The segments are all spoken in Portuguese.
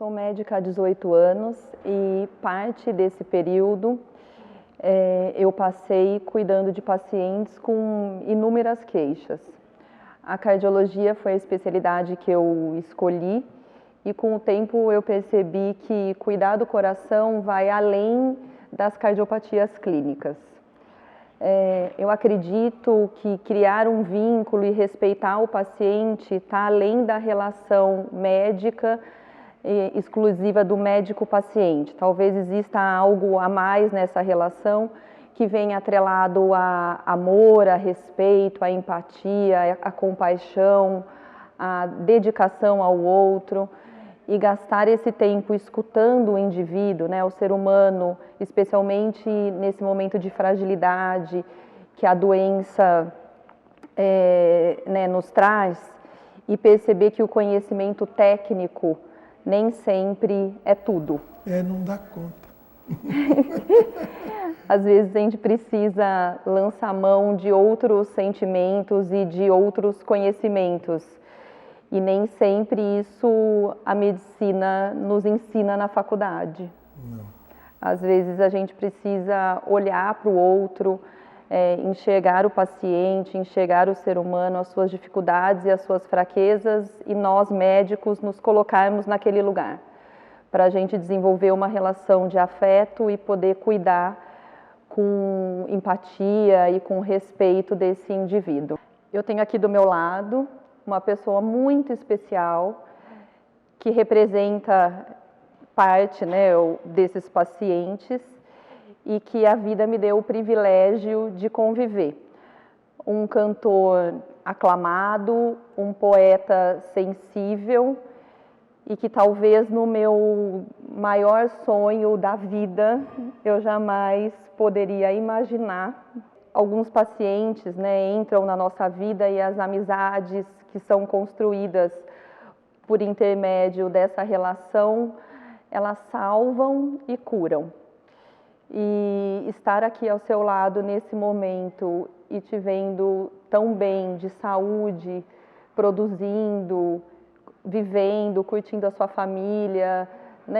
Sou médica há 18 anos e parte desse período eu passei cuidando de pacientes com inúmeras queixas. A cardiologia foi a especialidade que eu escolhi e com o tempo eu percebi que cuidar do coração vai além das cardiopatias clínicas. Eu acredito que criar um vínculo e respeitar o paciente está além da relação médica exclusiva do médico-paciente. Talvez exista algo a mais nessa relação que venha atrelado a amor, a respeito, a empatia, a compaixão, a dedicação ao outro e gastar esse tempo escutando o indivíduo, né, o ser humano, especialmente nesse momento de fragilidade que a doença nos traz, e perceber que o conhecimento técnico nem sempre é tudo. Não dá conta. Às vezes a gente precisa lançar mão de outros sentimentos e de outros conhecimentos. E nem sempre isso a medicina nos ensina na faculdade. Não. Às vezes a gente precisa olhar para o outro, enxergar o paciente, enxergar o ser humano, as suas dificuldades e as suas fraquezas, e nós médicos nos colocarmos naquele lugar, para a gente desenvolver uma relação de afeto e poder cuidar com empatia e com respeito desse indivíduo. Eu tenho aqui do meu lado uma pessoa muito especial que representa parte, desses pacientes e que a vida me deu o privilégio de conviver. Um cantor aclamado, um poeta sensível e que talvez no meu maior sonho da vida eu jamais poderia imaginar. Alguns pacientes entram na nossa vida e as amizades que são construídas por intermédio dessa relação, elas salvam e curam. E estar aqui ao seu lado nesse momento e te vendo tão bem, de saúde, produzindo, vivendo, curtindo a sua família,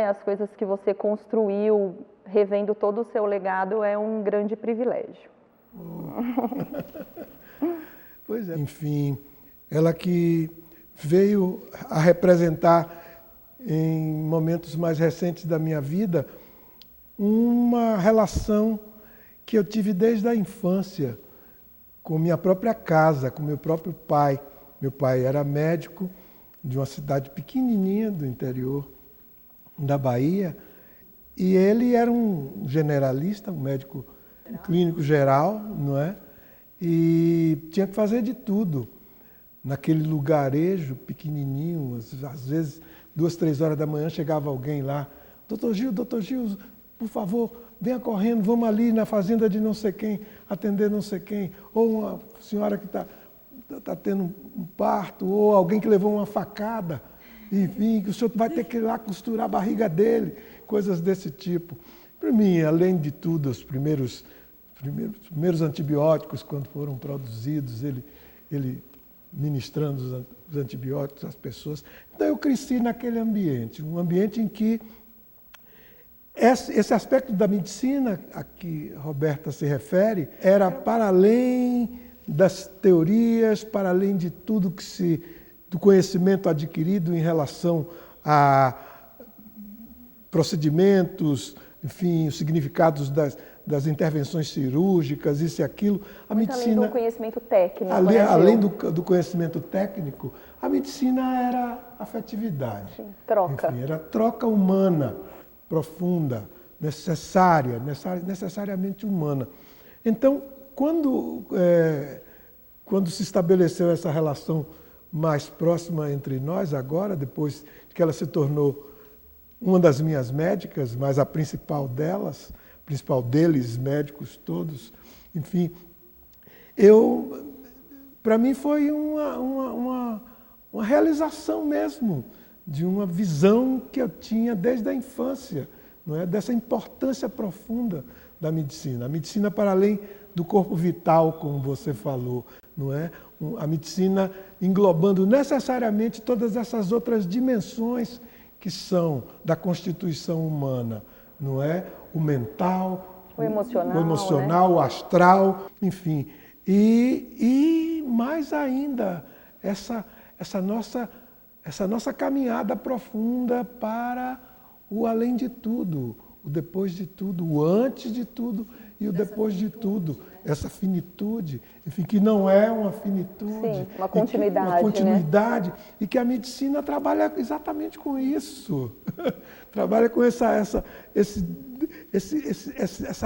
as coisas que você construiu, revendo todo o seu legado, é um grande privilégio. Pois é. Enfim, ela que veio a representar em momentos mais recentes da minha vida uma relação que eu tive desde a infância com minha própria casa, com meu próprio pai. Meu pai era médico de uma cidade pequenininha do interior da Bahia e ele era um generalista, um médico clínico geral, não é? E tinha que fazer de tudo naquele lugarejo pequenininho. Às vezes 2, 3 horas da manhã chegava alguém lá: doutor Gil, por favor, venha correndo, vamos ali na fazenda de não sei quem, atender não sei quem, ou uma senhora que está tendo um parto, ou alguém que levou uma facada, enfim, que o senhor vai ter que ir lá costurar a barriga dele, coisas desse tipo. Para mim, além de tudo, os primeiros antibióticos, quando foram produzidos, ele ministrando os antibióticos às pessoas. Então eu cresci naquele ambiente, um ambiente em que esse aspecto da medicina a que Roberta se refere era para além das teorias, para além de tudo do conhecimento adquirido em relação a procedimentos, enfim, os significados das intervenções cirúrgicas, isso e aquilo. A medicina, além do conhecimento técnico. Além do conhecimento técnico, a medicina era afetividade. Sim, troca. Enfim, era troca humana, profunda, necessariamente humana. Então, quando se estabeleceu essa relação mais próxima entre nós agora, depois que ela se tornou uma das minhas médicas, mas a principal deles, médicos todos, enfim, para mim foi uma realização mesmo de uma visão que eu tinha desde a infância, não é? Dessa importância profunda da medicina. A medicina para além do corpo vital, como você falou, não é? A medicina englobando necessariamente todas essas outras dimensões que são da constituição humana, não é? O mental, o emocional, né? O astral, enfim. E mais ainda, essa nossa caminhada profunda para o além de tudo, o depois de tudo, o antes de tudo e o depois de tudo. Essa finitude, enfim, que não é uma finitude. Sim, uma continuidade. Uma continuidade, né? E que a medicina trabalha exatamente com isso. Trabalha com essa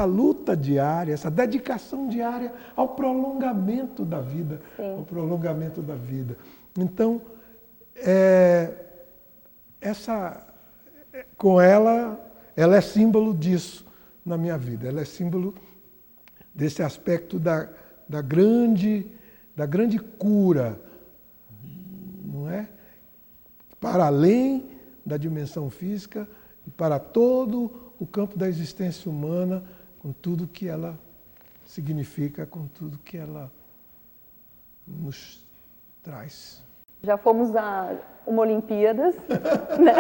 luta diária, essa dedicação diária ao prolongamento da vida. Sim. Ao prolongamento da vida. Então, com ela é símbolo disso na minha vida. Ela é símbolo desse aspecto da grande cura, não é? Para além da dimensão física e para todo o campo da existência humana, com tudo que ela significa, com tudo que ela nos traz. Já fomos a uma Olimpíadas, né?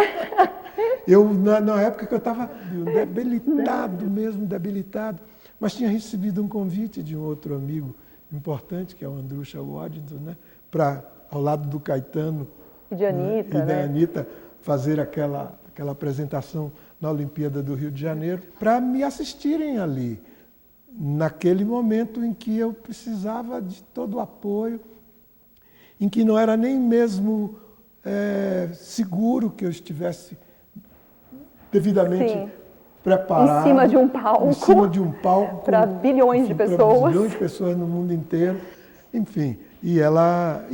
Eu, na época que eu estava debilitado, mas tinha recebido um convite de um outro amigo importante, que é o Andrusha Waddington, né? Para, ao lado do Caetano e de Anitta, e da Anitta, fazer aquela apresentação na Olimpíada do Rio de Janeiro, para me assistirem ali, naquele momento em que eu precisava de todo o apoio, em que não era nem mesmo seguro que eu estivesse devidamente Sim. preparado. Em cima de um palco. Em cima de um palco. Para bilhões de pessoas. Para bilhões de pessoas no mundo inteiro. Enfim, e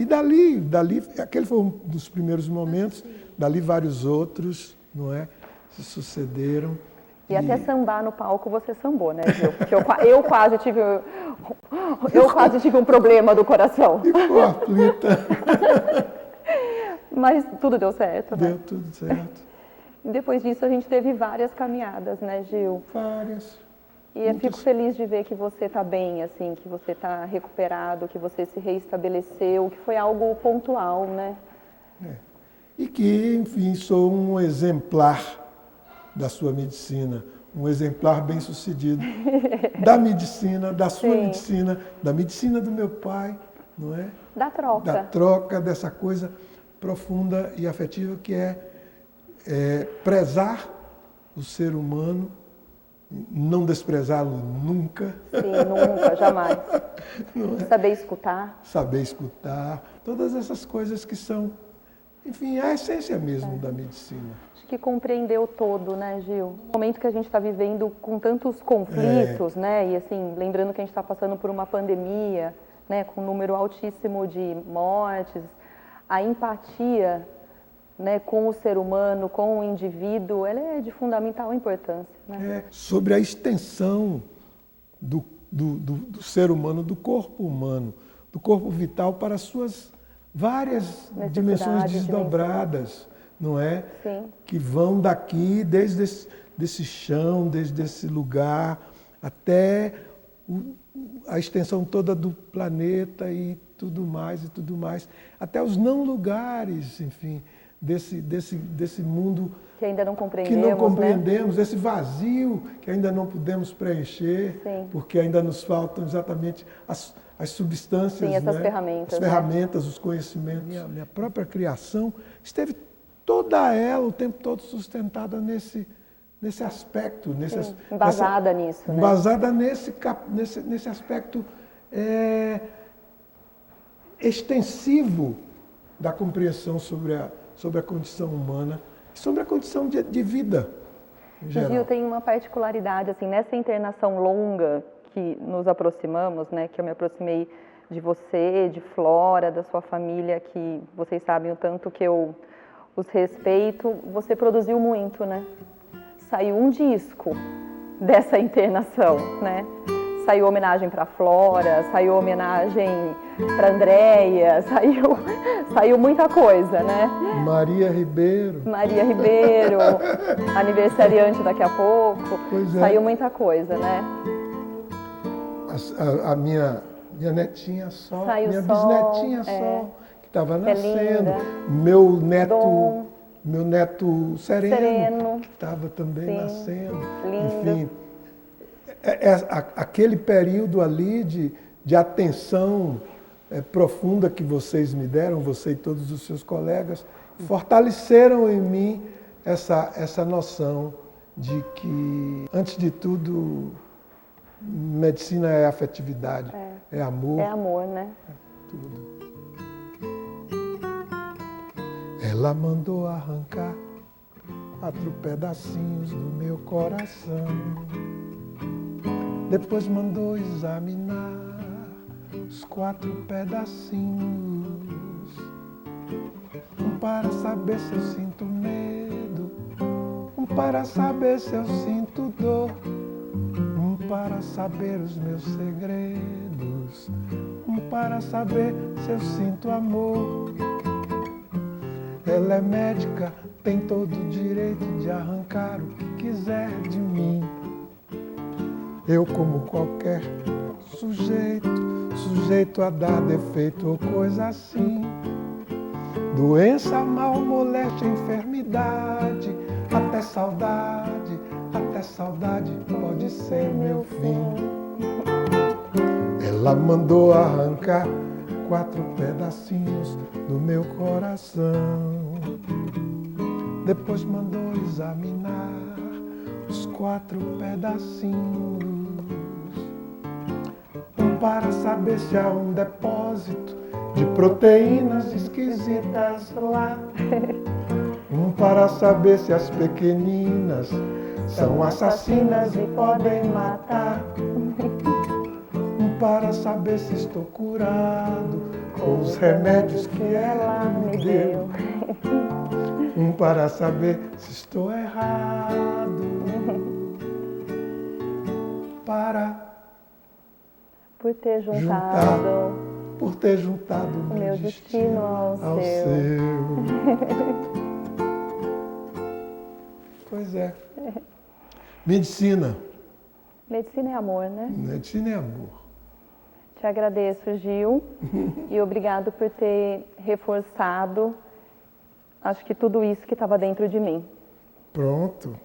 dali, aquele foi um dos primeiros momentos, dali vários outros, não é? Se sucederam. E até sambar no palco você sambou, né, Gil? Porque eu quase tive um problema do coração. Ficou aflita. Mas tudo deu certo, né? Deu tudo certo. E depois disso a gente teve várias caminhadas, né, Gil? Várias. E eu fico feliz de ver que você está bem, assim, que você está recuperado, que você se reestabeleceu, que foi algo pontual, né? E que, enfim, sou um exemplar da sua medicina, um exemplar bem-sucedido da medicina, da sua medicina, da medicina do meu pai, não é? Da troca. Da troca, dessa coisa profunda e afetiva que é prezar o ser humano, não desprezá-lo nunca. Sim, nunca, jamais. Saber escutar. Saber escutar, todas essas coisas que são, enfim, a essência mesmo da medicina. Acho que compreender o todo, né, Gil? No momento que a gente está vivendo com tantos conflitos, né, e assim, lembrando que a gente está passando por uma pandemia, né, com um número altíssimo de mortes, a empatia, né, com o ser humano, com o indivíduo, ela é de fundamental importância. Né? Sobre a extensão do ser humano, do corpo humano, do corpo vital para as suas várias dimensões desdobradas, não é? Sim. Que vão daqui, desde esse chão, desde esse lugar, até a extensão toda do planeta e tudo mais, até os não lugares, enfim, desse mundo que ainda não compreendemos, né? Esse vazio que ainda não podemos preencher, porque ainda nos faltam exatamente as substâncias, sim, essas né? ferramentas, as ferramentas, os conhecimentos. Minha própria criação esteve toda ela, o tempo todo, sustentada nesse aspecto. Embasada nisso. Né? Embasada nesse aspecto extensivo da compreensão sobre a condição humana e sobre a condição de vida em geral. Gil, tem uma particularidade, assim, nessa internação longa que nos aproximamos, né, que eu me aproximei de você, de Flora, da sua família, que vocês sabem o tanto que eu os respeito, você produziu muito, né? Saiu um disco dessa internação, né? Saiu homenagem para Flora, saiu homenagem para Andréia, saiu muita coisa, né? Maria Ribeiro, aniversariante daqui a pouco, saiu muita coisa, né? A minha netinha saiu minha Sol, bisnetinha Sol, que estava nascendo, meu neto meu neto Sereno. Que estava também Sim, nascendo. lindo. Enfim, aquele período ali de atenção profunda que vocês me deram, você e todos os seus colegas, fortaleceram em mim essa noção de que, antes de tudo, medicina é afetividade, é amor. É amor, né? É tudo. Ela mandou arrancar 4 pedacinhos do meu coração. Depois mandou examinar os 4 pedacinhos. Um para saber se eu sinto medo, um para saber se eu sinto dor, um para saber os meus segredos, um para saber se eu sinto amor. Ela é médica, tem todo o direito de arrancar o que quiser de mim. Eu, como qualquer sujeito a dar defeito ou coisa assim. Doença, mal, moléstia, enfermidade, até saudade pode ser meu fim. Ela mandou arrancar 4 pedacinhos do meu coração. Depois mandou examinar os 4 pedacinhos. Um para saber se há um depósito de proteínas esquisitas lá. Um para saber se as pequeninas são assassinas e podem matar. Um para saber se estou curado com os remédios que ela me deu. Um para saber se estou errado. Por ter juntado o meu destino ao seu. Pois é. Medicina. Medicina é amor, né? Medicina é amor. Te agradeço, Gil, e obrigado por ter reforçado, acho que tudo isso que estava dentro de mim. Pronto.